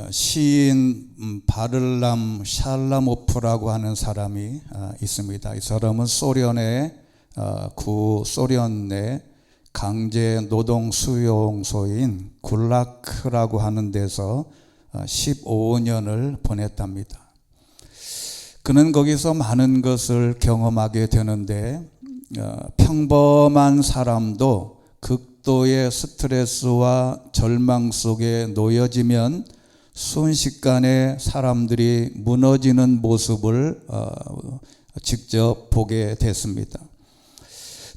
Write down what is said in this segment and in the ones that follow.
시인 바를람 샬라모프라고 하는 사람이 있습니다. 이 사람은 소련의 구소련의 강제 노동 수용소인 굴라크라고 하는 데서 15년을 보냈답니다. 그는 거기서 많은 것을 경험하게 되는데 평범한 사람도 극도의 스트레스와 절망 속에 놓여지면 순식간에 사람들이 무너지는 모습을 직접 보게 됐습니다.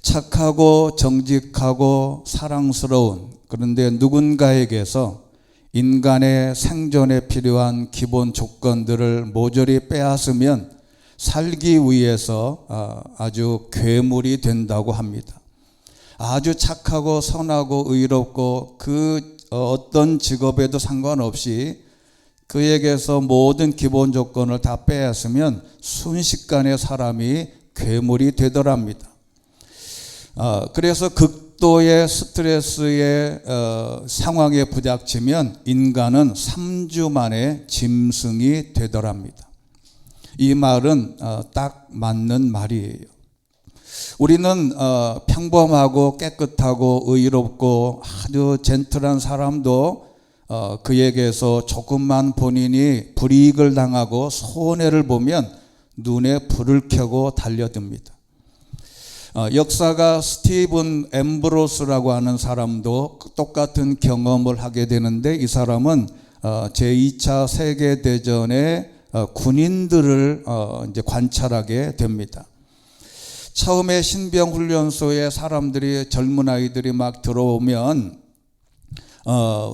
착하고 정직하고 사랑스러운, 그런데 누군가에게서 인간의 생존에 필요한 기본 조건들을 모조리 빼앗으면 살기 위해서 아주 괴물이 된다고 합니다. 아주 착하고 선하고 의롭고 그 어떤 직업에도 상관없이 그에게서 모든 기본 조건을 다 빼앗으면 순식간에 사람이 괴물이 되더랍니다. 그래서 극도의 스트레스의 상황에 부닥치면 인간은 3주 만에 짐승이 되더랍니다. 이 말은 딱 맞는 말이에요. 우리는 평범하고 깨끗하고 의롭고 아주 젠틀한 사람도 그에게서 조금만 본인이 불이익을 당하고 손해를 보면 눈에 불을 켜고 달려듭니다. 역사가 스티븐 엠브로스라고 하는 사람도 똑같은 경험을 하게 되는데, 이 사람은 제2차 세계대전의 군인들을 이제 관찰하게 됩니다. 처음에 신병훈련소에 사람들이, 젊은 아이들이 막 들어오면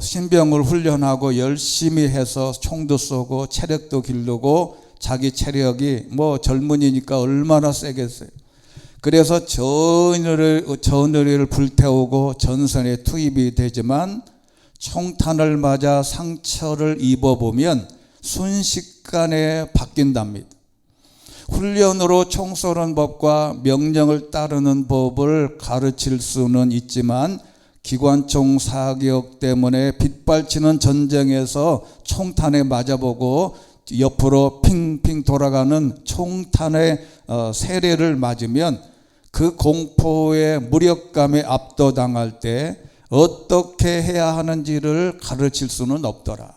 신병을 훈련하고 열심히 해서 총도 쏘고 체력도 기르고 자기 체력이 젊은이니까 얼마나 세겠어요. 그래서 저늘이를 불태우고 전선에 투입이 되지만 총탄을 맞아 상처를 입어보면 순식간에 바뀐답니다. 훈련으로 총 쏘는 법과 명령을 따르는 법을 가르칠 수는 있지만 기관총 사격 때문에 빗발치는 전쟁에서 총탄에 맞아보고 옆으로 핑핑 돌아가는 총탄의 세례를 맞으면 그 공포의 무력감에 압도당할 때 어떻게 해야 하는지를 가르칠 수는 없더라.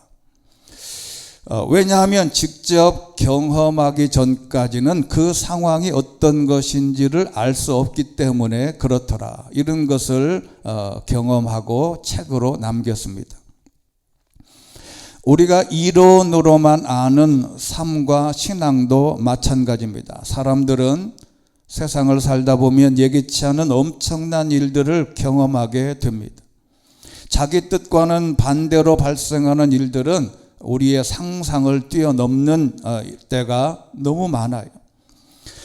왜냐하면 직접 경험하기 전까지는 그 상황이 어떤 것인지를 알 수 없기 때문에 그렇더라. 이런 것을 경험하고 책으로 남겼습니다. 우리가 이론으로만 아는 삶과 신앙도 마찬가지입니다. 사람들은 세상을 살다 보면 예기치 않은 엄청난 일들을 경험하게 됩니다. 자기 뜻과는 반대로 발생하는 일들은 우리의 상상을 뛰어넘는 때가 너무 많아요.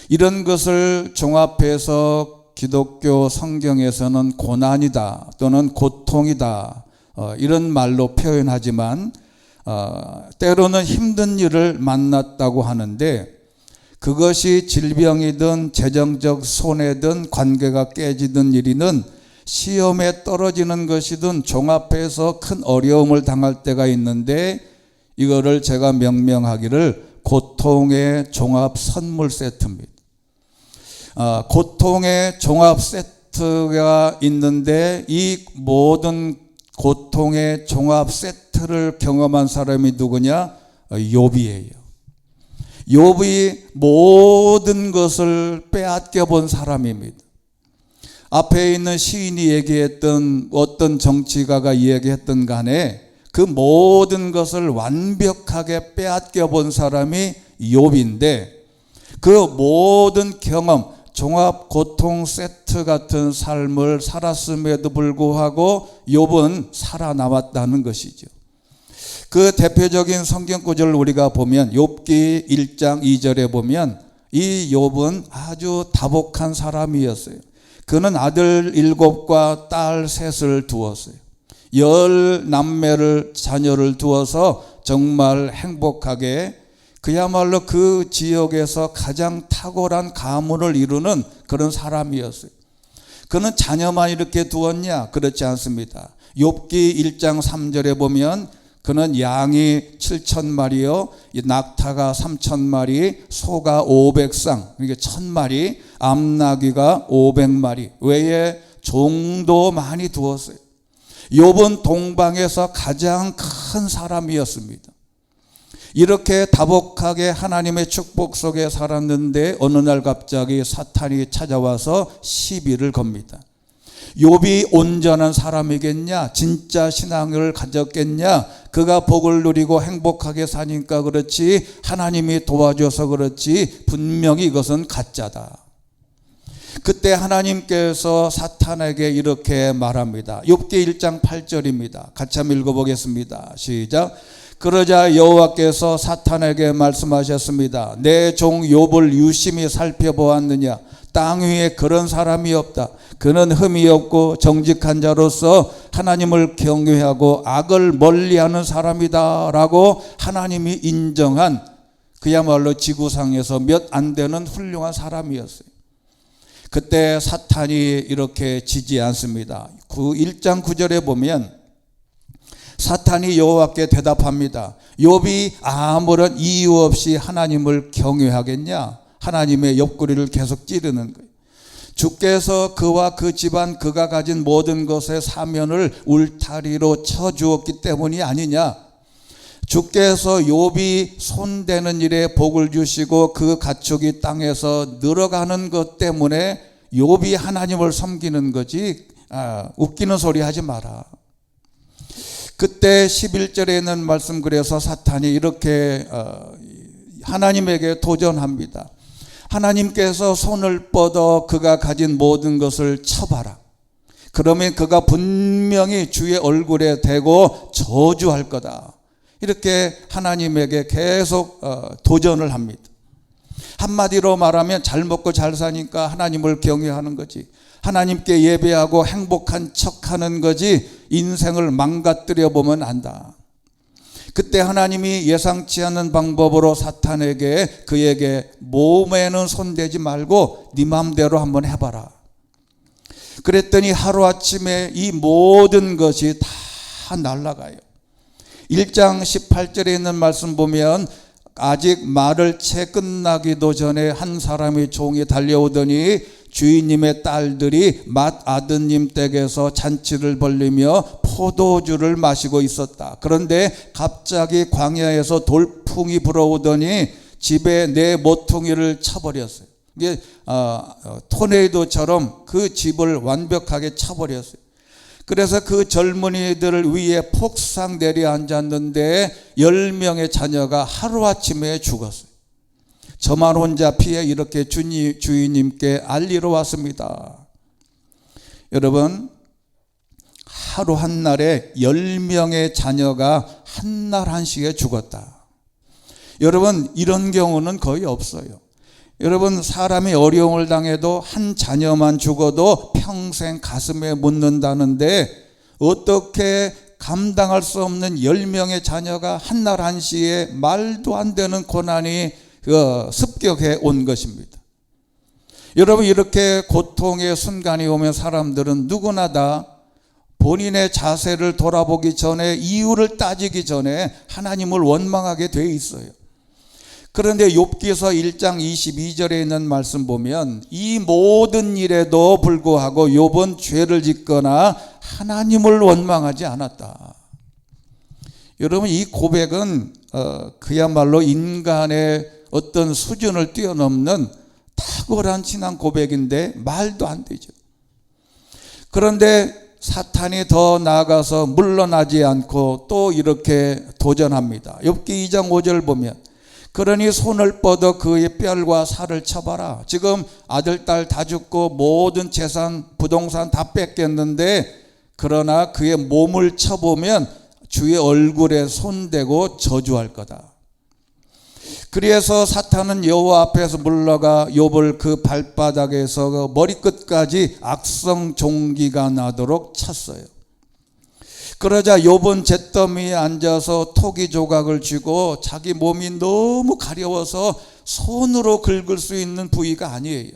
이런 것을 종합해서 기독교 성경에서는 고난이다 또는 고통이다 이런 말로 표현하지만 때로는 힘든 일을 만났다고 하는데, 그것이 질병이든 재정적 손해든 관계가 깨지든 일이든 시험에 떨어지는 것이든 종합해서 큰 어려움을 당할 때가 있는데, 이거를 제가 명명하기를 고통의 종합 선물 세트입니다. 고통의 종합 세트가 있는데 이 모든 고통의 종합 세트를 경험한 사람이 누구냐? 욥이에요. 욥이 모든 것을 빼앗겨 본 사람입니다. 앞에 있는 시인이 얘기했던 어떤 정치가가 이야기했던 간에 그 모든 것을 완벽하게 빼앗겨 본 사람이 욥인데, 그 모든 경험, 종합 고통 세트 같은 삶을 살았음에도 불구하고 욥은 살아남았다는 것이죠. 그 대표적인 성경 구절을 우리가 보면 욥기 1장 2절에 보면 이 욥은 아주 다복한 사람이었어요. 그는 아들 7과 딸 3을 두었어요. 10남매를 자녀를 두어서 정말 행복하게, 그야말로 그 지역에서 가장 탁월한 가문을 이루는 그런 사람이었어요. 그는 자녀만 이렇게 두었냐? 그렇지 않습니다. 욥기 1장 3절에 보면 그는 양이 7,000마리요, 낙타가 3,000마리, 소가 500쌍, 그러니까 1,000마리, 암나귀가 500마리 외에 종도 많이 두었어요. 욥은 동방에서 가장 큰 사람이었습니다. 이렇게 다복하게 하나님의 축복 속에 살았는데 어느 날 갑자기 사탄이 찾아와서 시비를 겁니다. 욥이 온전한 사람이겠냐? 진짜 신앙을 가졌겠냐? 그가 복을 누리고 행복하게 사니까 그렇지, 하나님이 도와줘서 그렇지, 분명히 이것은 가짜다. 그때 하나님께서 사탄에게 이렇게 말합니다. 욥기 1장 8절입니다. 같이 한번 읽어보겠습니다. 시작. 그러자 여호와께서 사탄에게 말씀하셨습니다. 내 종 욥을 유심히 살펴보았느냐? 땅 위에 그런 사람이 없다. 그는 흠이 없고 정직한 자로서 하나님을 경외하고 악을 멀리하는 사람이다 라고 하나님이 인정한, 그야말로 지구상에서 몇 안 되는 훌륭한 사람이었어요. 그때 사탄이 이렇게 지지 않습니다. 1장 9절에 보면 사탄이 여호와께 대답합니다. 욥이 아무런 이유 없이 하나님을 경외하겠냐? 하나님의 옆구리를 계속 찌르는 거예요. 주께서 그와 그 집안 그가 가진 모든 것의 사면을 울타리로 쳐주었기 때문이 아니냐? 주께서 욥이 손대는 일에 복을 주시고 그 가축이 땅에서 늘어가는 것 때문에 욥이 하나님을 섬기는 거지, 웃기는 소리 하지 마라. 그때 11절에 있는 말씀, 그래서 사탄이 이렇게 하나님에게 도전합니다. 하나님께서 손을 뻗어 그가 가진 모든 것을 쳐봐라. 그러면 그가 분명히 주의 얼굴에 대고 저주할 거다. 이렇게 하나님에게 계속 도전을 합니다. 한마디로 말하면 잘 먹고 잘 사니까 하나님을 경외하는 거지, 하나님께 예배하고 행복한 척하는 거지, 인생을 망가뜨려 보면 안다. 그때 하나님이 예상치 않은 방법으로 사탄에게, 그에게 몸에는 손대지 말고 네 마음대로 한번 해봐라. 그랬더니 하루아침에 이 모든 것이 다 날아가요. 1장 18절에 있는 말씀 보면 아직 말을 채 끝나기도 전에 한 사람의 종이 달려오더니 주인님의 딸들이 맏아드님 댁에서 잔치를 벌리며 포도주를 마시고 있었다. 그런데 갑자기 광야에서 돌풍이 불어오더니 집에 내 모퉁이를 쳐버렸어요. 이게 토네이도처럼 그 집을 완벽하게 쳐버렸어요. 그래서 그 젊은이들 위에 폭삭 내려앉았는데 10명의 자녀가 하루아침에 죽었어요. 저만 혼자 피해 이렇게 주인님께 알리러 왔습니다. 여러분, 하루 한날에 10명의 자녀가 한날 한식에 죽었다. 여러분, 이런 경우는 거의 없어요. 여러분, 사람이 어려움을 당해도 한 자녀만 죽어도 평생 가슴에 묻는다는데 어떻게 감당할 수 없는 10명의 자녀가 한날 한시에 말도 안 되는 고난이 습격해 온 것입니다. 여러분, 이렇게 고통의 순간이 오면 사람들은 누구나 다 본인의 자세를 돌아보기 전에, 이유를 따지기 전에 하나님을 원망하게 돼 있어요. 그런데 욥기서 1장 22절에 있는 말씀 보면 이 모든 일에도 불구하고 욥은 죄를 짓거나 하나님을 원망하지 않았다. 여러분, 이 고백은 그야말로 인간의 어떤 수준을 뛰어넘는 탁월한 신앙 고백인데 말도 안 되죠. 그런데 사탄이 더 나아가서 물러나지 않고 또 이렇게 도전합니다. 욥기 2장 5절 보면 그러니 손을 뻗어 그의 뼈와 살을 쳐봐라. 지금 아들, 딸 다 죽고 모든 재산, 부동산 다 뺏겼는데 그러나 그의 몸을 쳐보면 주의 얼굴에 손대고 저주할 거다. 그래서 사탄은 여호와 앞에서 물러가 욥을 그 발바닥에서 머리끝까지 악성 종기가 나도록 쳤어요. 그러자 욥은 잿더미에 앉아서 토기 조각을 쥐고, 자기 몸이 너무 가려워서 손으로 긁을 수 있는 부위가 아니에요.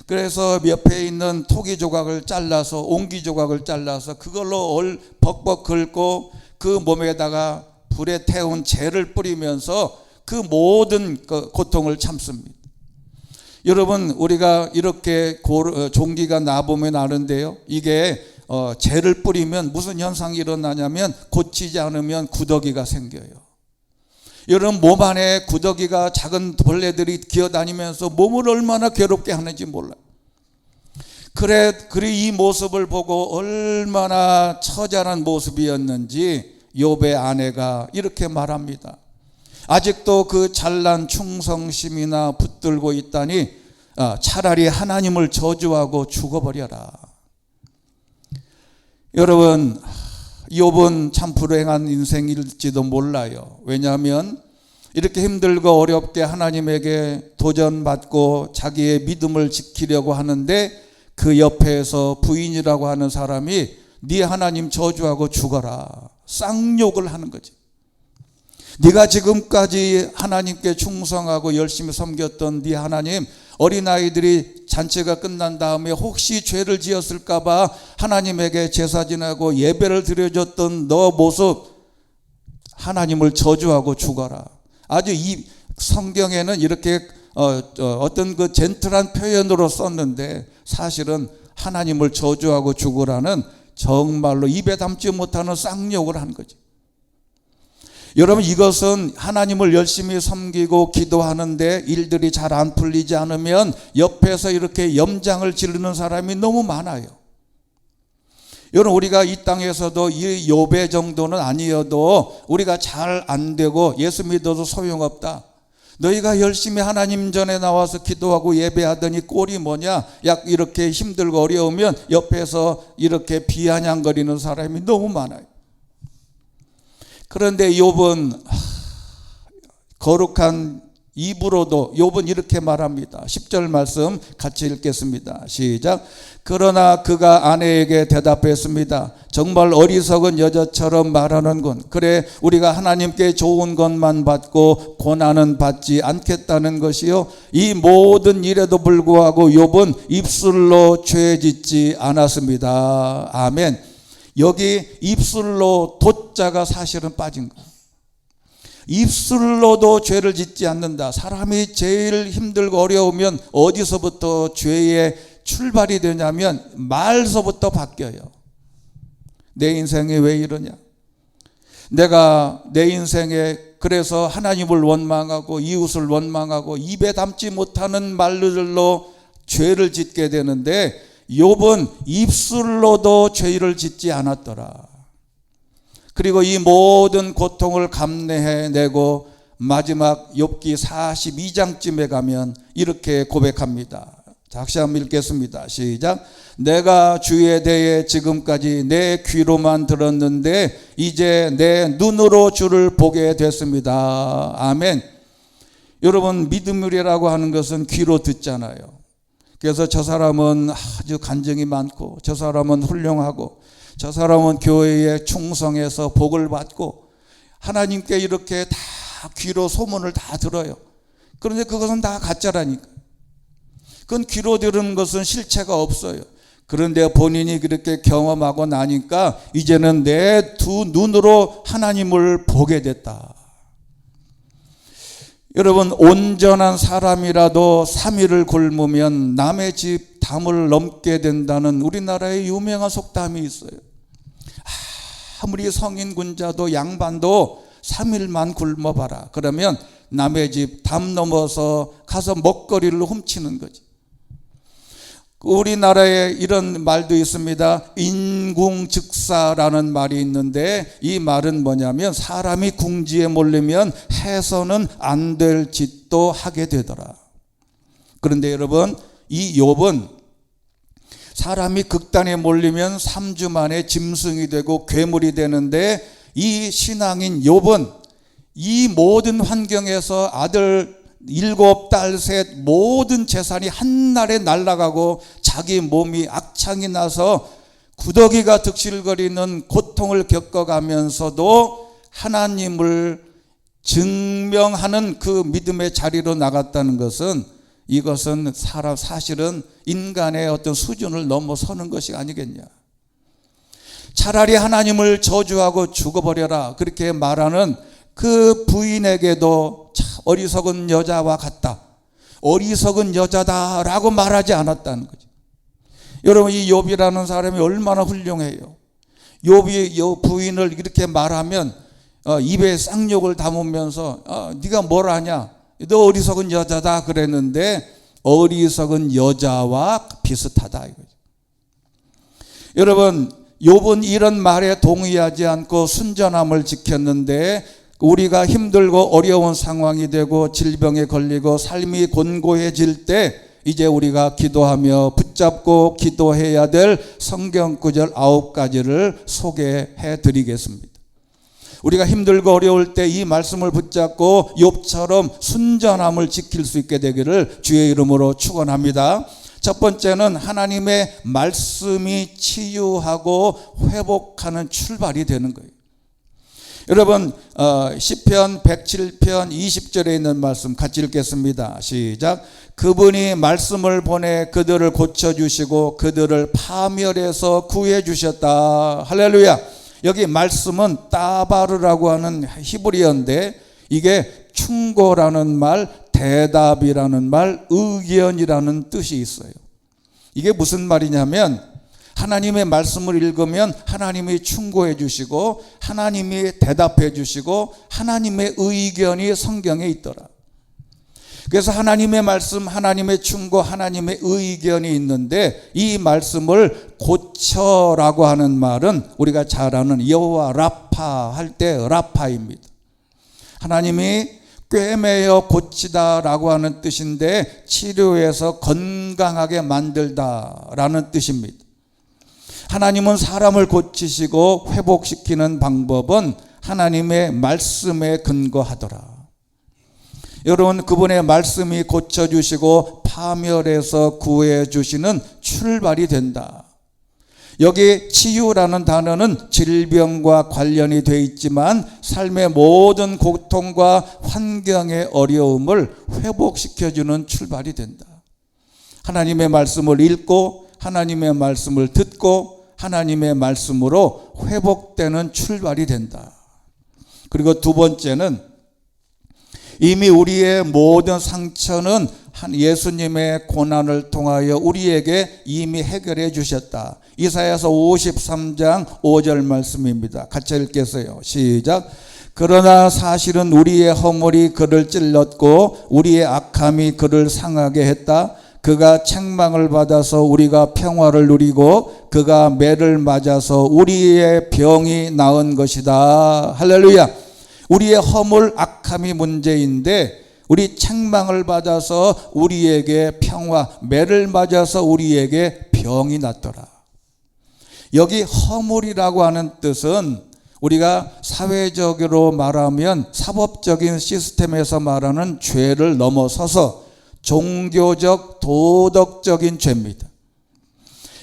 그래서 옆에 있는 토기 조각을 잘라서, 옹기 조각을 잘라서 그걸로 벅벅 긁고 그 몸에다가 불에 태운 재를 뿌리면서 그 모든 고통을 참습니다. 여러분, 우리가 이렇게 종기가 나보면 아는데요, 이게 재를 뿌리면 무슨 현상이 일어나냐면 고치지 않으면 구더기가 생겨요. 여러분, 몸 안에 구더기가, 작은 벌레들이 기어다니면서 몸을 얼마나 괴롭게 하는지 몰라요. 그래 이 모습을 보고 얼마나 처절한 모습이었는지 욥의 아내가 이렇게 말합니다. 아직도 그 잘난 충성심이나 붙들고 있다니 차라리 하나님을 저주하고 죽어버려라. 여러분, 욥은 참 불행한 인생일지도 몰라요. 왜냐하면 이렇게 힘들고 어렵게 하나님에게 도전받고 자기의 믿음을 지키려고 하는데 그 옆에서 부인이라고 하는 사람이 네 하나님 저주하고 죽어라, 쌍욕을 하는 거지. 네가 지금까지 하나님께 충성하고 열심히 섬겼던 네 하나님, 어린아이들이 잔치가 끝난 다음에 혹시 죄를 지었을까 봐 하나님에게 제사 지내고 예배를 드려줬던 너 모습, 하나님을 저주하고 죽어라. 아주 이 성경에는 이렇게 어떤 그 젠틀한 표현으로 썼는데 사실은 하나님을 저주하고 죽으라는 정말로 입에 담지 못하는 쌍욕을 한 거지. 여러분, 이것은 하나님을 열심히 섬기고 기도하는데 일들이 잘 안 풀리지 않으면 옆에서 이렇게 염장을 지르는 사람이 너무 많아요. 여러분, 우리가 이 땅에서도 이 욥의 정도는 아니어도 우리가 잘 안 되고 예수 믿어도 소용없다. 너희가 열심히 하나님 전에 나와서 기도하고 예배하더니 꼴이 뭐냐? 약 이렇게 힘들고 어려우면 옆에서 이렇게 비아냥거리는 사람이 너무 많아요. 그런데 욥은 거룩한 입으로도 욥은 이렇게 말합니다. 10절 말씀 같이 읽겠습니다. 시작. 그러나 그가 아내에게 대답했습니다. 정말 어리석은 여자처럼 말하는군. 그래, 우리가 하나님께 좋은 것만 받고 고난은 받지 않겠다는 것이요, 이 모든 일에도 불구하고 욥은 입술로 죄 짓지 않았습니다. 아멘. 여기 입술로 도자가 사실은 빠진 거예요. 입술로도 죄를 짓지 않는다. 사람이 제일 힘들고 어려우면 어디서부터 죄의 출발이 되냐면 말서부터 바뀌어요. 내 인생이 왜 이러냐? 내가 내 인생에 그래서 하나님을 원망하고 이웃을 원망하고 입에 담지 못하는 말들로 죄를 짓게 되는데 욥은 입술로도 죄를 짓지 않았더라. 그리고 이 모든 고통을 감내해내고 마지막 욥기 42장쯤에 가면 이렇게 고백합니다. 다시 한번 읽겠습니다. 시작. 내가 주에 대해 지금까지 내 귀로만 들었는데 이제 내 눈으로 주를 보게 됐습니다. 아멘. 여러분, 믿음이라고 하는 것은 귀로 듣잖아요. 그래서 저 사람은 아주 간증이 많고, 저 사람은 훌륭하고, 저 사람은 교회에 충성해서 복을 받고, 하나님께 이렇게 다 귀로 소문을 다 들어요. 그런데 그것은 다 가짜라니까. 그건 귀로 들은 것은 실체가 없어요. 그런데 본인이 그렇게 경험하고 나니까 이제는 내 두 눈으로 하나님을 보게 됐다. 여러분, 온전한 사람이라도 3일을 굶으면 남의 집 담을 넘게 된다는 우리나라의 유명한 속담이 있어요. 아무리 성인 군자도 양반도 3일만 굶어봐라. 그러면 남의 집 담 넘어서 가서 먹거리를 훔치는 거지. 우리나라에 이런 말도 있습니다. 인궁즉사라는 말이 있는데 이 말은 뭐냐면 사람이 궁지에 몰리면 해서는 안 될 짓도 하게 되더라. 그런데 여러분, 이 욥은 사람이 극단에 몰리면 3주 만에 짐승이 되고 괴물이 되는데 이 신앙인 욥은 이 모든 환경에서 아들 7, 딸 3 모든 재산이 한날에 날아가고 자기 몸이 악창이 나서 구더기가 득실거리는 고통을 겪어가면서도 하나님을 증명하는 그 믿음의 자리로 나갔다는 것은 이것은 사실은 인간의 어떤 수준을 넘어서는 것이 아니겠냐. 차라리 하나님을 저주하고 죽어버려라 그렇게 말하는 그 부인에게도 참 어리석은 여자와 같다, 어리석은 여자다라고 말하지 않았다는 거죠. 여러분, 이 욥이라는 사람이 얼마나 훌륭해요. 욥이 요 부인을 이렇게 말하면 입에 쌍욕을 담으면서 네가 뭘 아냐, 너 어리석은 여자다 그랬는데 어리석은 여자와 비슷하다 이거죠. 여러분, 욥은 이런 말에 동의하지 않고 순전함을 지켰는데 우리가 힘들고 어려운 상황이 되고 질병에 걸리고 삶이 곤고해질 때 이제 우리가 기도하며 붙잡고 기도해야 될 성경 구절 9가지를 소개해 드리겠습니다. 우리가 힘들고 어려울 때 이 말씀을 붙잡고 욥처럼 순전함을 지킬 수 있게 되기를 주의 이름으로 축원합니다. 첫 번째는 하나님의 말씀이 치유하고 회복하는 출발이 되는 거예요. 여러분, 시편 107편 20절에 있는 말씀 같이 읽겠습니다. 시작. 그분이 말씀을 보내 그들을 고쳐주시고 그들을 파멸해서 구해주셨다. 할렐루야. 여기 말씀은 따바르라고 하는 히브리어인데 이게 충고라는 말, 대답이라는 말, 의견이라는 뜻이 있어요. 이게 무슨 말이냐면 하나님의 말씀을 읽으면 하나님이 충고해 주시고 하나님이 대답해 주시고 하나님의 의견이 성경에 있더라. 그래서 하나님의 말씀, 하나님의 충고, 하나님의 의견이 있는데 이 말씀을 고쳐라고 하는 말은 우리가 잘 아는 여호와 라파 할 때 라파입니다. 하나님이 꿰매어 고치다라고 하는 뜻인데 치료해서 건강하게 만들다라는 뜻입니다. 하나님은 사람을 고치시고 회복시키는 방법은 하나님의 말씀에 근거하더라. 여러분, 그분의 말씀이 고쳐주시고 파멸해서 구해주시는 출발이 된다. 여기 치유라는 단어는 질병과 관련이 되어 있지만 삶의 모든 고통과 환경의 어려움을 회복시켜주는 출발이 된다. 하나님의 말씀을 읽고 하나님의 말씀을 듣고 하나님의 말씀으로 회복되는 출발이 된다. 그리고 두 번째는 이미 우리의 모든 상처는 예수님의 고난을 통하여 우리에게 이미 해결해 주셨다. 이사야서 53장 5절 말씀입니다. 같이 읽겠어요. 시작. 그러나 사실은 우리의 허물이 그를 찔렀고 우리의 악함이 그를 상하게 했다. 그가 책망을 받아서 우리가 평화를 누리고 그가 매를 맞아서 우리의 병이 나은 것이다. 할렐루야. 우리의 허물, 악함이 문제인데 우리 책망을 받아서 우리에게 평화, 매를 맞아서 우리에게 병이 났더라. 여기 허물이라고 하는 뜻은 우리가 사회적으로 말하면 사법적인 시스템에서 말하는 죄를 넘어서서 종교적, 도덕적인 죄입니다.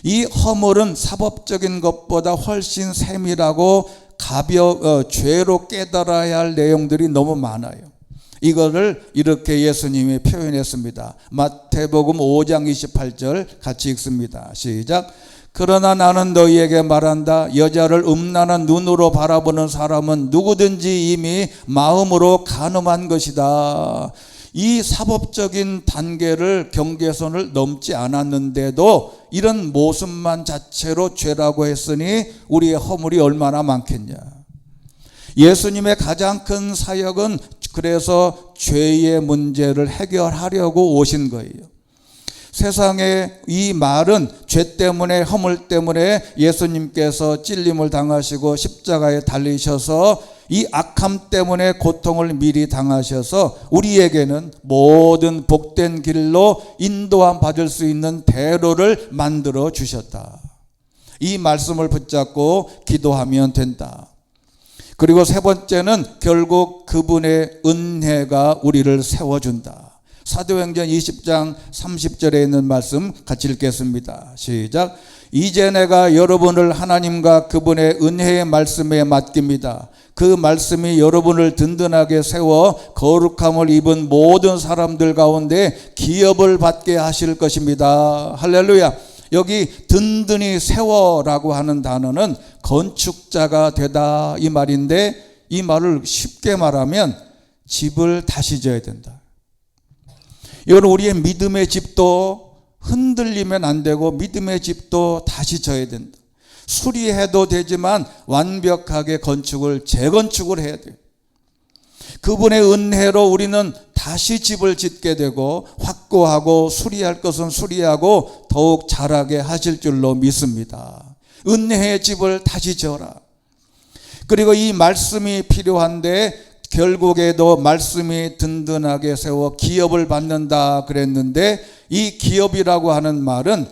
이 허물은 사법적인 것보다 훨씬 세밀하고 죄로 깨달아야 할 내용들이 너무 많아요. 이거를 이렇게 예수님이 표현했습니다. 마태복음 5장 28절 같이 읽습니다. 시작. 그러나 나는 너희에게 말한다. 여자를 음란한 눈으로 바라보는 사람은 누구든지 이미 마음으로 간음한 것이다. 이 사법적인 단계를 경계선을 넘지 않았는데도 이런 모습만 자체로 죄라고 했으니 우리의 허물이 얼마나 많겠냐. 예수님의 가장 큰 사역은 그래서 죄의 문제를 해결하려고 오신 거예요. 세상에 이 말은 죄 때문에 허물 때문에 예수님께서 찔림을 당하시고 십자가에 달리셔서 이 악함 때문에 고통을 미리 당하셔서 우리에게는 모든 복된 길로 인도함 받을 수 있는 대로를 만들어 주셨다. 이 말씀을 붙잡고 기도하면 된다. 그리고 세 번째는 결국 그분의 은혜가 우리를 세워준다. 사도행전 20장 30절에 있는 말씀 같이 읽겠습니다. 시작. 이제 내가 여러분을 하나님과 그분의 은혜의 말씀에 맡깁니다. 그 말씀이 여러분을 든든하게 세워 거룩함을 입은 모든 사람들 가운데 기업을 받게 하실 것입니다. 할렐루야. 여기 든든히 세워라고 하는 단어는 건축자가 되다 이 말인데, 이 말을 쉽게 말하면 집을 다시 져야 된다. 이건 우리의 믿음의 집도 흔들리면 안 되고 믿음의 집도 다시 져야 된다. 수리해도 되지만 완벽하게 건축을 재건축을 해야 돼요. 그분의 은혜로 우리는 다시 집을 짓게 되고 확고하고 수리할 것은 수리하고 더욱 잘하게 하실 줄로 믿습니다. 은혜의 집을 다시 지어라. 그리고 이 말씀이 필요한데 결국에도 말씀이 든든하게 세워 기업을 받는다 그랬는데, 이 기업이라고 하는 말은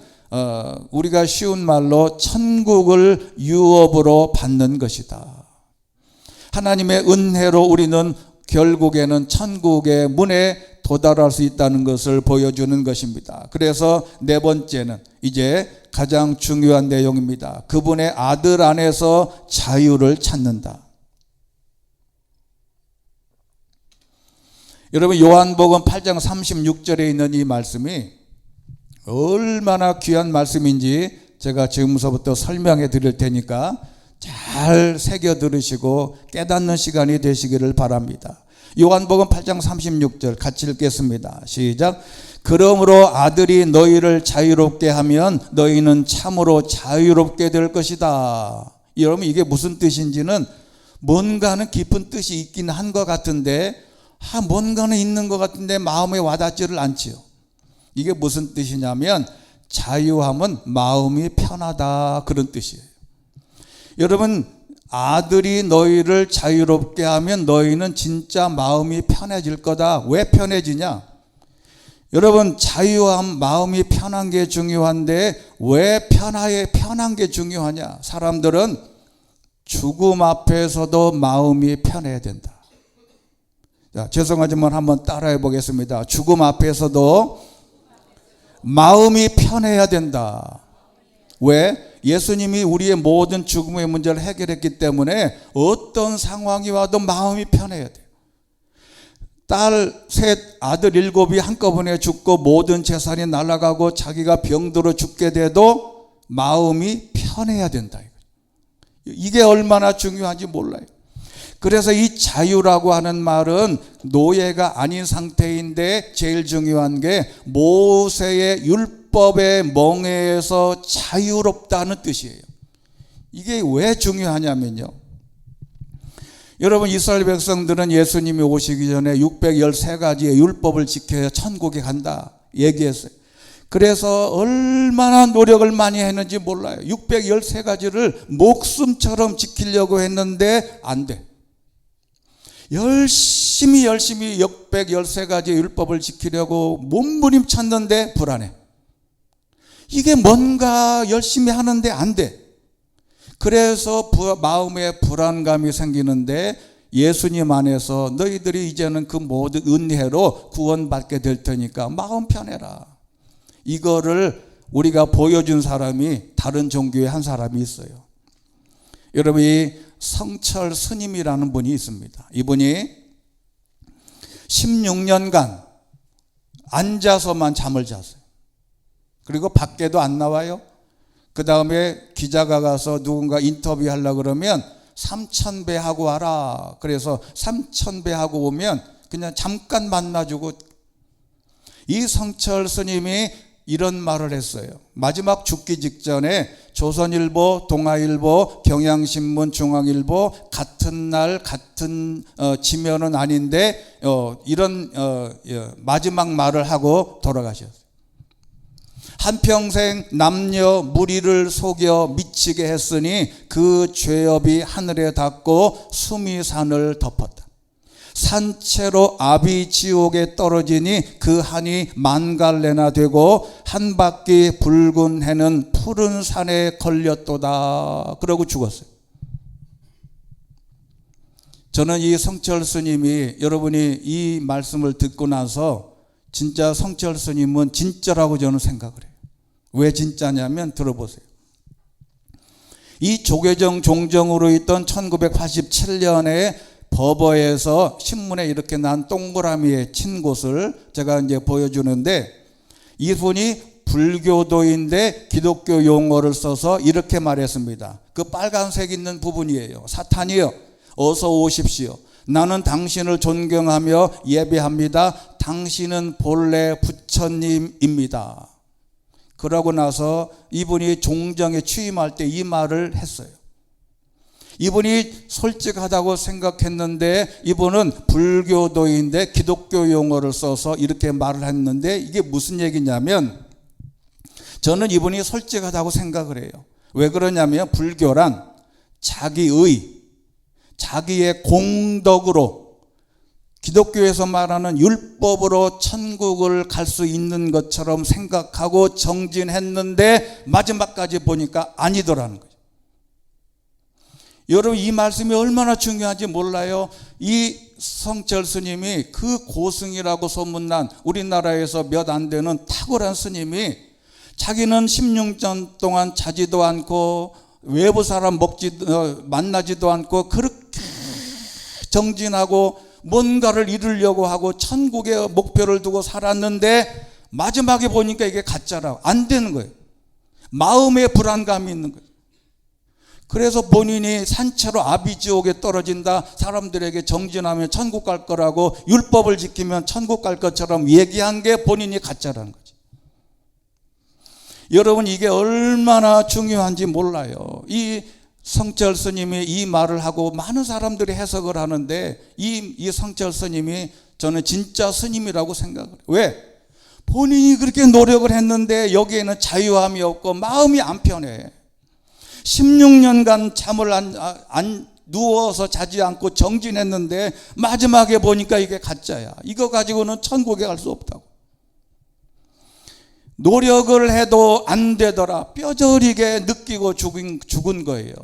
우리가 쉬운 말로 천국을 유업으로 받는 것이다. 하나님의 은혜로 우리는 결국에는 천국의 문에 도달할 수 있다는 것을 보여주는 것입니다. 그래서 네 번째는 이제 가장 중요한 내용입니다. 그분의 아들 안에서 자유를 찾는다. 여러분, 요한복음 8장 36절에 있는 이 말씀이 얼마나 귀한 말씀인지 제가 지금서부터 설명해 드릴 테니까 잘 새겨 들으시고 깨닫는 시간이 되시기를 바랍니다. 요한복음 8장 36절 같이 읽겠습니다. 시작. 그러므로 아들이 너희를 자유롭게 하면 너희는 참으로 자유롭게 될 것이다. 여러분, 이게 무슨 뜻인지는 뭔가는 깊은 뜻이 있긴 한 것 같은데, 뭔가는 있는 것 같은데 마음에 와닿지를 않지요. 이게 무슨 뜻이냐면 자유함은 마음이 편하다, 그런 뜻이에요. 여러분, 아들이 너희를 자유롭게 하면 너희는 진짜 마음이 편해질 거다. 왜 편해지냐? 여러분, 자유함, 마음이 편한 게 중요한데 왜 편한 게 중요하냐? 사람들은 죽음 앞에서도 마음이 편해야 된다. 자, 죄송하지만 한번 따라해 보겠습니다. 죽음 앞에서도 마음이 편해야 된다. 왜? 예수님이 우리의 모든 죽음의 문제를 해결했기 때문에 어떤 상황이 와도 마음이 편해야 돼요. 딸 셋, 아들 7이 한꺼번에 죽고 모든 재산이 날아가고 자기가 병들어 죽게 돼도 마음이 편해야 된다. 이게 얼마나 중요한지 몰라요. 그래서 이 자유라고 하는 말은 노예가 아닌 상태인데 제일 중요한 게 모세의 율법의 멍에에서 자유롭다는 뜻이에요. 이게 왜 중요하냐면요, 여러분, 이스라엘 백성들은 예수님이 오시기 전에 613가지의 율법을 지켜야 천국에 간다 얘기했어요. 그래서 얼마나 노력을 많이 했는지 몰라요. 613가지를 목숨처럼 지키려고 했는데 안 돼. 열심히 613가지의 율법을 지키려고 몸부림쳤는데 불안해. 이게 뭔가 열심히 하는데 안 돼. 그래서 마음에 불안감이 생기는데, 예수님 안에서 너희들이 이제는 그 모든 은혜로 구원받게 될 테니까 마음 편해라. 이거를 우리가 보여준 사람이 다른 종교의 한 사람이 있어요. 여러분, 이 성철 스님이라는 분이 있습니다. 이분이 16년간 앉아서만 잠을 잤어요. 그리고 밖에도 안 나와요. 그 다음에 기자가 가서 누군가 인터뷰하려고 그러면 3000배 하고 와라. 그래서 3000배 하고 오면 그냥 잠깐 만나주고, 이 성철 스님이 이런 말을 했어요. 마지막 죽기 직전에 조선일보, 동아일보, 경향신문, 중앙일보 같은 날 같은 지면은 아닌데 이런 마지막 말을 하고 돌아가셨어요. 한평생 남녀 무리를 속여 미치게 했으니 그 죄업이 하늘에 닿고 숨이 산을 덮었다. 산채로 아비 지옥에 떨어지니 그 한이 만갈래나 되고 한 바퀴 붉은 해는 푸른 산에 걸렸도다. 그러고 죽었어요. 저는 이 성철 스님이, 여러분이 이 말씀을 듣고 나서 진짜 성철 스님은 진짜라고 저는 생각을 해요. 왜 진짜냐면 들어보세요. 이 조계종 종정으로 있던 1987년에 버버에서 신문에 이렇게 난 동그라미에 친 곳을 제가 이제 보여주는데, 이분이 불교도인데 기독교 용어를 써서 이렇게 말했습니다. 그 빨간색 있는 부분이에요. 사탄이여 어서 오십시오. 나는 당신을 존경하며 예배합니다. 당신은 본래 부처님입니다. 그러고 나서 이분이 종정에 취임할 때 이 말을 했어요. 이분이 솔직하다고 생각했는데 이분은 불교도인데 기독교 용어를 써서 이렇게 말을 했는데 이게 무슨 얘기냐면 저는 이분이 솔직하다고 생각을 해요. 왜 그러냐면 불교란 자기의 공덕으로 기독교에서 말하는 율법으로 천국을 갈 수 있는 것처럼 생각하고 정진했는데 마지막까지 보니까 아니더라는 거죠. 여러분 이 말씀이 얼마나 중요한지 몰라요. 이 성철 스님이 그 고승이라고 소문난 우리나라에서 몇 안 되는 탁월한 스님이 자기는 16년 동안 자지도 않고 외부 사람 만나지도 않고 그렇게 정진하고 뭔가를 이루려고 하고 천국의 목표를 두고 살았는데 마지막에 보니까 이게 가짜라고 안 되는 거예요. 마음에 불안감이 있는 거예요. 그래서 본인이 산채로 아비지옥에 떨어진다, 사람들에게 정진하면 천국 갈 거라고 율법을 지키면 천국 갈 것처럼 얘기한 게 본인이 가짜라는 거죠. 여러분 이게 얼마나 중요한지 몰라요. 이 성철 스님이 이 말을 하고 많은 사람들이 해석을 하는데 이 성철 스님이 저는 진짜 스님이라고 생각을 해요. 왜? 본인이 그렇게 노력을 했는데 여기에는 자유함이 없고 마음이 안 편해. 16년간 잠을 안 누워서 자지 않고 정진했는데 마지막에 보니까 이게 가짜야. 이거 가지고는 천국에 갈 수 없다고. 노력을 해도 안 되더라. 뼈저리게 느끼고 죽은 거예요.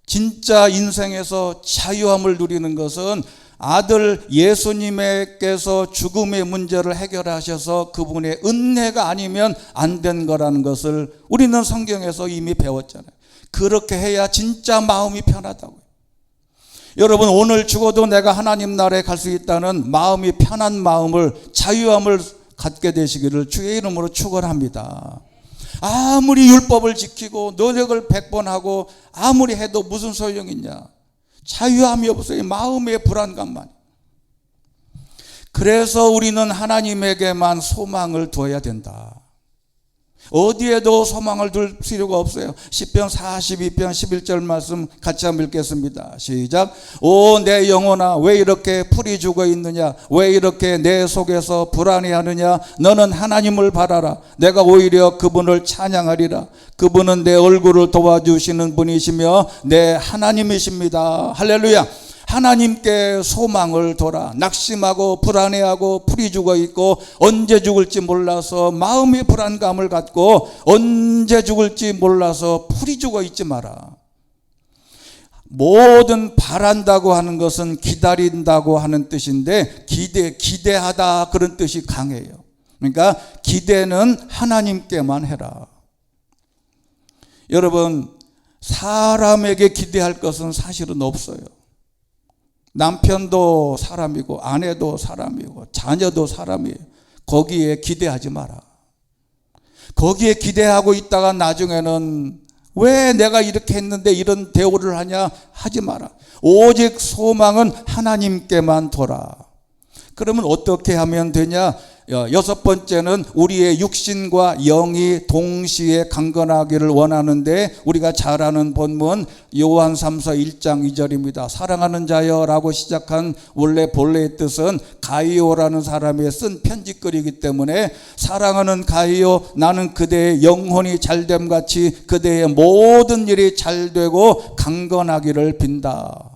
진짜 인생에서 자유함을 누리는 것은 아들 예수님께서 죽음의 문제를 해결하셔서 그분의 은혜가 아니면 안 된 거라는 것을 우리는 성경에서 이미 배웠잖아요. 그렇게 해야 진짜 마음이 편하다고요. 여러분 오늘 죽어도 내가 하나님 나라에 갈 수 있다는 마음이 편한 마음을, 자유함을 갖게 되시기를 주의 이름으로 축원합니다. 아무리 율법을 지키고 노력을 100번 하고 아무리 해도 무슨 소용이 있냐. 자유함이 없어요. 마음의 불안감만. 그래서 우리는 하나님에게만 소망을 두어야 된다. 어디에도 소망을 둘 필요가 없어요. 시편 42편 11절 말씀 같이 한번 읽겠습니다. 시작. 오 내 영혼아 왜 이렇게 풀이 죽어 있느냐, 왜 이렇게 내 속에서 불안해하느냐. 너는 하나님을 바라라. 내가 오히려 그분을 찬양하리라. 그분은 내 얼굴을 도와주시는 분이시며 내 하나님이십니다. 할렐루야. 하나님께 소망을 둬라. 낙심하고 불안해하고 풀이 죽어 있고 언제 죽을지 몰라서 마음의 불안감을 갖고 언제 죽을지 몰라서 풀이 죽어 있지 마라. 모든 바란다고 하는 것은 기다린다고 하는 뜻인데 기대하다 그런 뜻이 강해요. 그러니까 기대는 하나님께만 해라. 여러분 사람에게 기대할 것은 사실은 없어요. 남편도 사람이고 아내도 사람이고 자녀도 사람이에요. 거기에 기대하지 마라. 거기에 기대하고 있다가 나중에는 왜 내가 이렇게 했는데 이런 대우를 하냐 하지 마라. 오직 소망은 하나님께만 둬라. 그러면 어떻게 하면 되냐? 여섯 번째는 우리의 육신과 영이 동시에 강건하기를 원하는데 우리가 잘 아는 본문 요한 3서 1장 2절입니다. 사랑하는 자여라고 시작한 본래의 뜻은 가이오라는 사람이 쓴 편지글이기 때문에 사랑하는 가이오 나는 그대의 영혼이 잘됨 같이 그대의 모든 일이 잘되고 강건하기를 빈다.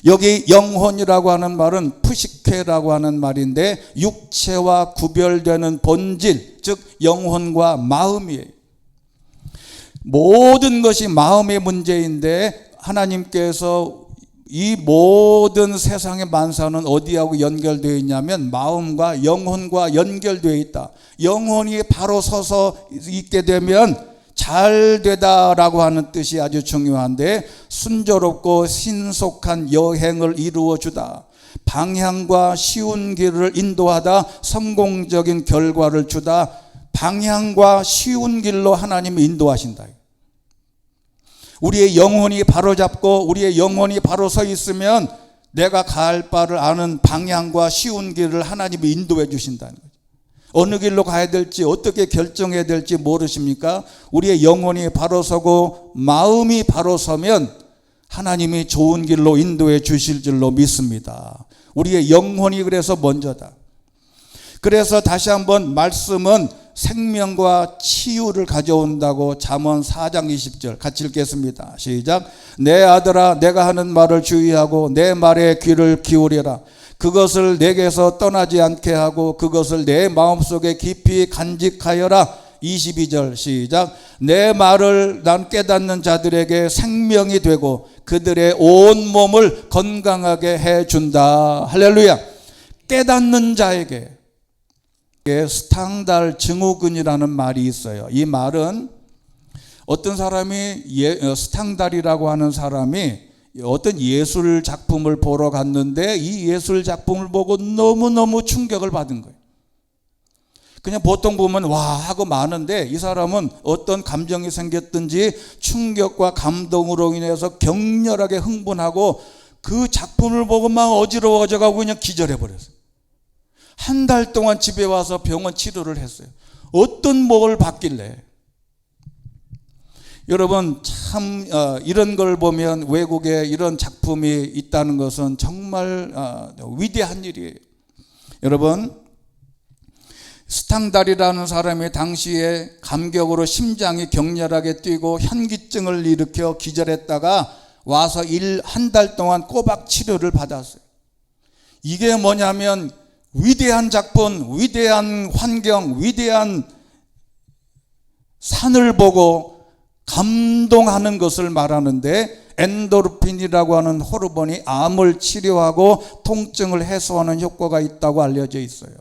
여기 영혼이라고 하는 말은 푸시케라고 하는 말인데 육체와 구별되는 본질, 즉 영혼과 마음이에요. 모든 것이 마음의 문제인데 하나님께서 이 모든 세상의 만사는 어디하고 연결되어 있냐면 마음과 영혼과 연결되어 있다. 영혼이 바로 서서 있게 되면 잘 되다라고 하는 뜻이 아주 중요한데 순조롭고 신속한 여행을 이루어 주다. 방향과 쉬운 길을 인도하다. 성공적인 결과를 주다. 방향과 쉬운 길로 하나님이 인도하신다. 우리의 영혼이 바로잡고 우리의 영혼이 바로 서 있으면 내가 갈 바를 아는 방향과 쉬운 길을 하나님이 인도해 주신다는 거죠. 어느 길로 가야 될지 어떻게 결정해야 될지 모르십니까? 우리의 영혼이 바로 서고 마음이 바로 서면 하나님이 좋은 길로 인도해 주실 줄로 믿습니다. 우리의 영혼이 그래서 먼저다. 그래서 다시 한번 말씀은 생명과 치유를 가져온다고 잠언 4장 20절 같이 읽겠습니다. 시작. 내 아들아 내가 하는 말을 주의하고 내 말에 귀를 기울여라. 그것을 내게서 떠나지 않게 하고 그것을 내 마음속에 깊이 간직하여라. 22절 시작. 내 말을 난 깨닫는 자들에게 생명이 되고 그들의 온 몸을 건강하게 해준다. 할렐루야. 깨닫는 자에게 스탕달 증후군이라는 말이 있어요. 이 말은 어떤 사람이 스탕달이라고 하는 사람이 어떤 예술 작품을 보러 갔는데 이 예술 작품을 보고 너무너무 충격을 받은 거예요. 그냥 보통 보면 와 하고 마는데 이 사람은 어떤 감정이 생겼든지 충격과 감동으로 인해서 격렬하게 흥분하고 그 작품을 보고 막 어지러워져 가고 그냥 기절해 버렸어요. 한 달 동안 집에 와서 병원 치료를 했어요. 어떤 목을 받길래. 여러분 참 이런 걸 보면 외국에 이런 작품이 있다는 것은 정말 위대한 일이에요. 여러분 스탕달이라는 사람이 당시에 감격으로 심장이 격렬하게 뛰고 현기증을 일으켜 기절했다가 와서 한 달 동안 꼬박 치료를 받았어요. 이게 뭐냐면 위대한 작품, 위대한 환경, 위대한 산을 보고 감동하는 것을 말하는데 엔도르핀이라고 하는 호르몬이 암을 치료하고 통증을 해소하는 효과가 있다고 알려져 있어요.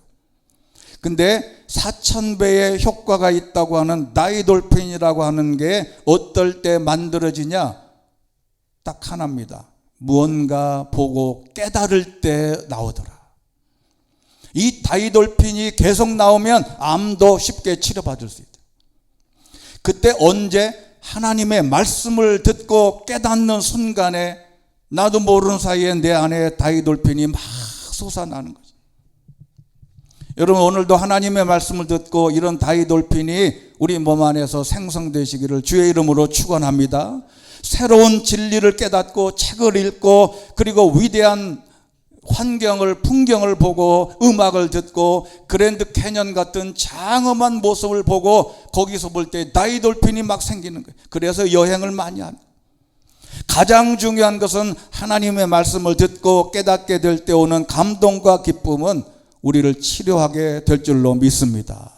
근데 4000배의 효과가 있다고 하는 다이돌핀이라고 하는 게 어떨 때 만들어지냐? 딱 하나입니다. 무언가 보고 깨달을 때 나오더라. 이 다이돌핀이 계속 나오면 암도 쉽게 치료받을 수 있다. 그때 언제? 하나님의 말씀을 듣고 깨닫는 순간에 나도 모르는 사이에 내 안에 다이돌핀이 막 솟아나는 거죠. 여러분 오늘도 하나님의 말씀을 듣고 이런 다이돌핀이 우리 몸 안에서 생성되시기를 주의 이름으로 축원합니다. 새로운 진리를 깨닫고 책을 읽고 그리고 위대한 환경을 풍경을 보고 음악을 듣고 그랜드 캐년 같은 장엄한 모습을 보고 거기서 볼 때 다이돌핀이 막 생기는 거예요. 그래서 여행을 많이 하는 거예요. 가장 중요한 것은 하나님의 말씀을 듣고 깨닫게 될 때 오는 감동과 기쁨은 우리를 치료하게 될 줄로 믿습니다.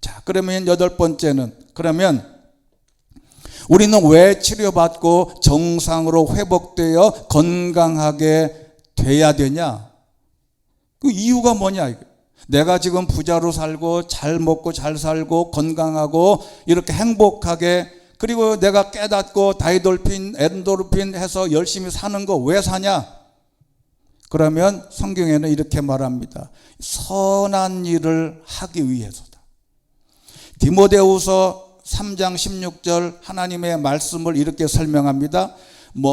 자, 그러면 8번째는 그러면 우리는 왜 치료받고 정상으로 회복되어 건강하게 돼야 되냐? 그 이유가 뭐냐? 내가 지금 부자로 살고 잘 먹고 잘 살고 건강하고 이렇게 행복하게 그리고 내가 깨닫고 다이돌핀, 엔도르핀 해서 열심히 사는 거 왜 사냐? 그러면 성경에는 이렇게 말합니다. 선한 일을 하기 위해서다. 디모데후서 3장 16절 하나님의 말씀을 이렇게 설명합니다.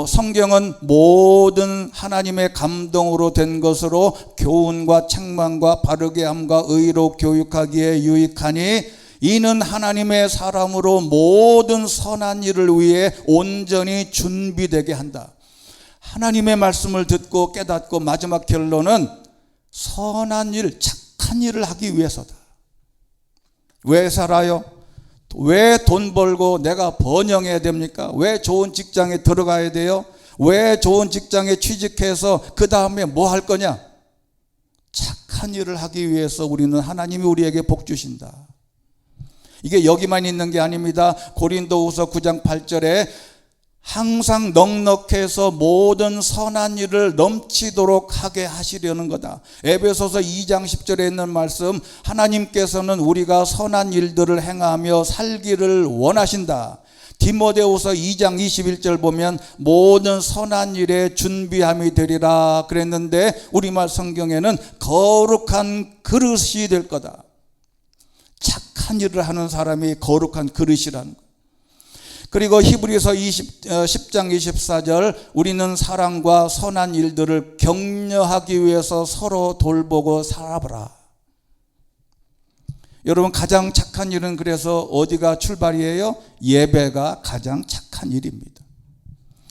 성경은 모든 하나님의 감동으로 된 것으로 교훈과 책망과 바르게 함과 의로 교육하기에 유익하니 이는 하나님의 사람으로 모든 선한 일을 위해 온전히 준비되게 한다. 하나님의 말씀을 듣고 깨닫고 마지막 결론은 선한 일, 착한 일을 하기 위해서다. 왜 살아요? 왜 돈 벌고 내가 번영해야 됩니까? 왜 좋은 직장에 들어가야 돼요? 왜 좋은 직장에 취직해서 그 다음에 뭐 할 거냐? 착한 일을 하기 위해서 우리는 하나님이 우리에게 복 주신다. 이게 여기만 있는 게 아닙니다. 고린도후서 9장 8절에 항상 넉넉해서 모든 선한 일을 넘치도록 하게 하시려는 거다. 에베소서 2장 10절에 있는 말씀, 하나님께서는 우리가 선한 일들을 행하며 살기를 원하신다. 디모데후서 2장 21절 보면 모든 선한 일에 준비함이 되리라 그랬는데 우리말 성경에는 거룩한 그릇이 될 거다. 착한 착한 일을 하는 사람이 거룩한 그릇이라는 거예요. 그리고 히브리서 10장 24절 우리는 사랑과 선한 일들을 격려하기 위해서 서로 돌보고 살아보라. 여러분, 가장 착한 일은 그래서 어디가 출발이에요? 예배가 가장 착한 일입니다.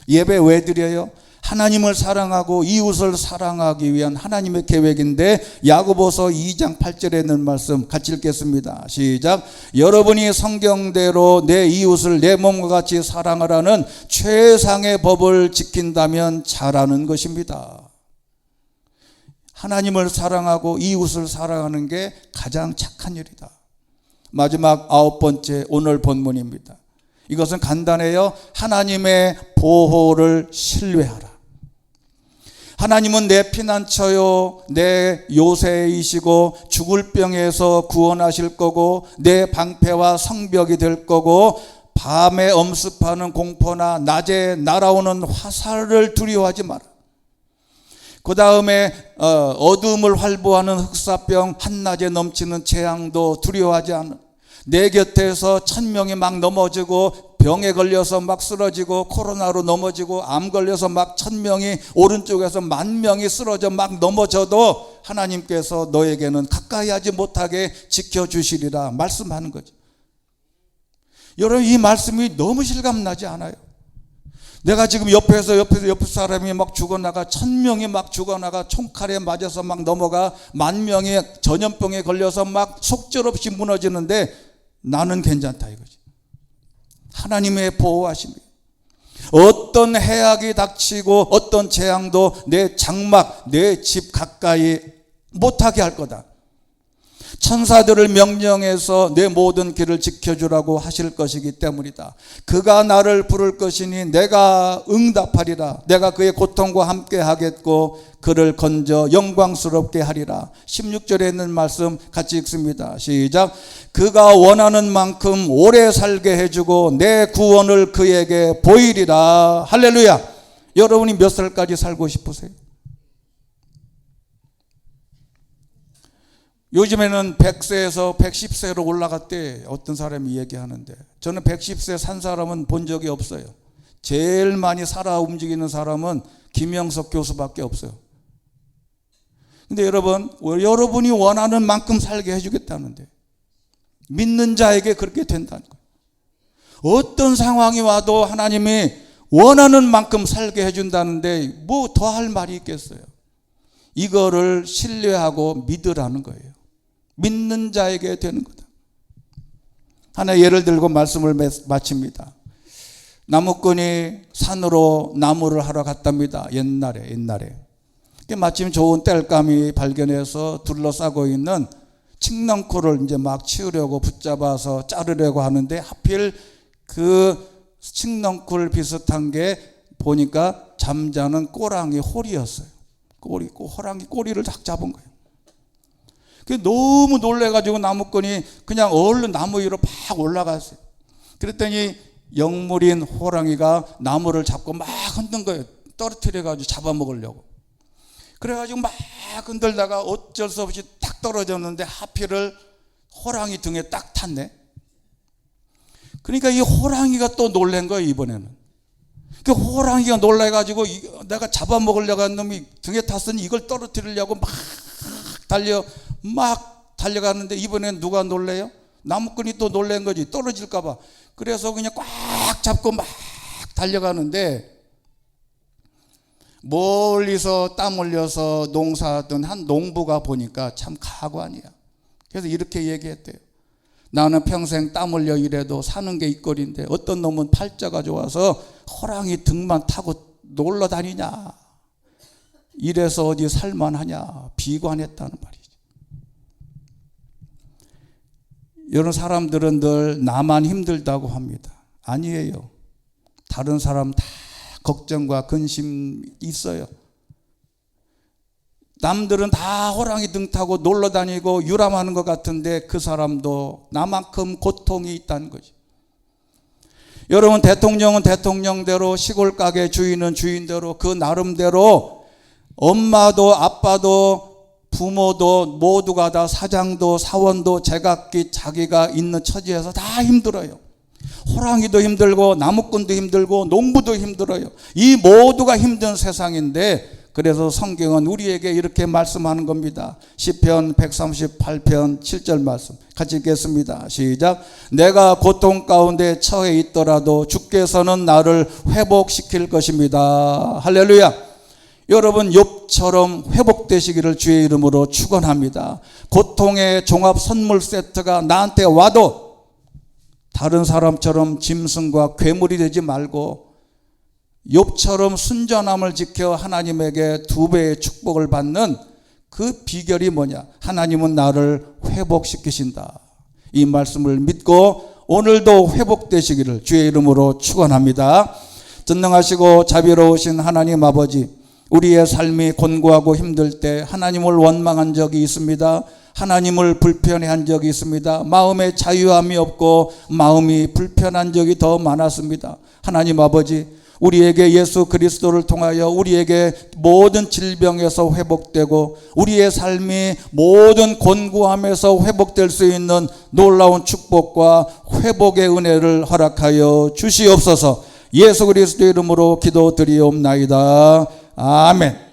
예배 왜 드려요? 하나님을 사랑하고 이웃을 사랑하기 위한 하나님의 계획인데, 야고보서 2장 8절에 있는 말씀 같이 읽겠습니다. 시작. 여러분이 성경대로 내 이웃을 내 몸과 같이 사랑하라는 최상의 법을 지킨다면 잘하는 것입니다. 하나님을 사랑하고 이웃을 사랑하는 게 가장 착한 일이다. 마지막 9번째 오늘 본문입니다. 이것은 간단해요. 하나님의 보호를 신뢰하라. 하나님은 내 피난처요, 내 요새이시고 죽을 병에서 구원하실 거고 내 방패와 성벽이 될 거고 밤에 엄습하는 공포나 낮에 날아오는 화살을 두려워하지 마라. 그 다음에 어둠을 활보하는 흑사병, 한낮에 넘치는 재앙도 두려워하지 않아. 내 곁에서 1000명이 막 넘어지고 병에 걸려서 막 쓰러지고 코로나로 넘어지고 암 걸려서 막 1000명이 오른쪽에서 10,000명이 쓰러져 막 넘어져도 하나님께서 너에게는 가까이 하지 못하게 지켜주시리라 말씀하는 거죠. 여러분, 이 말씀이 너무 실감나지 않아요? 내가 지금 옆에 사람이 막 죽어나가 1000명이 막 죽어나가 총칼에 맞아서 막 넘어가 10,000명이 전염병에 걸려서 막 속절없이 무너지는데 나는 괜찮다 이거지. 하나님의 보호하심이. 어떤 해악이 닥치고 어떤 재앙도 내 장막, 내 집 가까이 못하게 할 거다. 천사들을 명령해서 내 모든 길을 지켜주라고 하실 것이기 때문이다. 그가 나를 부를 것이니 내가 응답하리라. 내가 그의 고통과 함께 하겠고 그를 건져 영광스럽게 하리라. 16절에 있는 말씀 같이 읽습니다. 시작. 그가 원하는 만큼 오래 살게 해주고 내 구원을 그에게 보이리라. 할렐루야. 여러분이 몇 살까지 살고 싶으세요? 요즘에는 100세에서 110세로 올라갔대. 어떤 사람이 얘기하는데 저는 110세 산 사람은 본 적이 없어요. 제일 많이 살아 움직이는 사람은 김영석 교수밖에 없어요. 근데 여러분, 여러분이 원하는 만큼 살게 해주겠다는데 믿는 자에게 그렇게 된다는 거예요. 어떤 상황이 와도 하나님이 원하는 만큼 살게 해준다는데 뭐 더 할 말이 있겠어요? 이거를 신뢰하고 믿으라는 거예요. 믿는 자에게 되는 거다. 하나 예를 들고 말씀을 마칩니다. 나무꾼이 산으로 나무를 하러 갔답니다. 옛날에. 마침 좋은 땔감이 발견해서 둘러싸고 있는 칡넝쿨을 이제 막 치우려고 붙잡아서 자르려고 하는데 하필 그 칡넝쿨 비슷한 게 보니까 잠자는 꼬랑이 홀이었어요. 호랑이 꼬리를 딱 잡은 거예요. 너무 놀래가지고 나무꾼이 그냥 얼른 나무 위로 팍 올라갔어요. 그랬더니 영물인 호랑이가 나무를 잡고 막 흔든 거예요. 떨어뜨려가지고 잡아먹으려고. 그래가지고 막 흔들다가 어쩔 수 없이 딱 떨어졌는데 하필을 호랑이 등에 딱 탔네. 그러니까 이 호랑이가 또 놀란 거예요. 이번에는 그 호랑이가 놀라가지고 내가 잡아먹으려고 한 놈이 등에 탔으니 이걸 떨어뜨리려고 막 달려가는데 이번엔 누가 놀래요? 나무꾼이 또 놀란 거지. 떨어질까 봐. 그래서 그냥 꽉 잡고 막 달려가는데 멀리서 땀 흘려서 농사하던 한 농부가 보니까 참 가관이야. 그래서 이렇게 얘기했대요. 나는 평생 땀 흘려 일해도 사는 게 이 꼴인데 어떤 놈은 팔자가 좋아서 호랑이 등만 타고 놀러 다니냐. 이래서 어디 살만하냐. 비관했다는 말이죠. 여러 사람들은 늘 나만 힘들다고 합니다. 아니에요. 다른 사람 다 걱정과 근심 있어요. 남들은 다 호랑이 등 타고 놀러 다니고 유람하는 것 같은데 그 사람도 나만큼 고통이 있다는 거죠. 여러분, 대통령은 대통령대로, 시골 가게 주인은 주인대로 그 나름대로 엄마도 아빠도 부모도 모두가 다 사장도 사원도 제각기 자기가 있는 처지에서 다 힘들어요. 호랑이도 힘들고 나무꾼도 힘들고 농부도 힘들어요. 이 모두가 힘든 세상인데 그래서 성경은 우리에게 이렇게 말씀하는 겁니다. 시편 138편 7절 말씀 같이 읽겠습니다. 시작. 내가 고통 가운데 처해 있더라도 주께서는 나를 회복시킬 것입니다. 할렐루야. 여러분 욥처럼 회복되시기를 주의 이름으로 축원합니다. 고통의 종합 선물 세트가 나한테 와도 다른 사람처럼 짐승과 괴물이 되지 말고 욥처럼 순전함을 지켜 하나님에게 2배의 축복을 받는 그 비결이 뭐냐? 하나님은 나를 회복시키신다. 이 말씀을 믿고 오늘도 회복되시기를 주의 이름으로 축원합니다. 전능하시고 자비로우신 하나님 아버지, 우리의 삶이 곤고하고 힘들 때 하나님을 원망한 적이 있습니다. 하나님을 불편해한 적이 있습니다. 마음에 자유함이 없고 마음이 불편한 적이 더 많았습니다. 하나님 아버지, 우리에게 예수 그리스도를 통하여 우리에게 모든 질병에서 회복되고 우리의 삶이 모든 곤고함에서 회복될 수 있는 놀라운 축복과 회복의 은혜를 허락하여 주시옵소서. 예수 그리스도 이름으로 기도드리옵나이다. 아멘.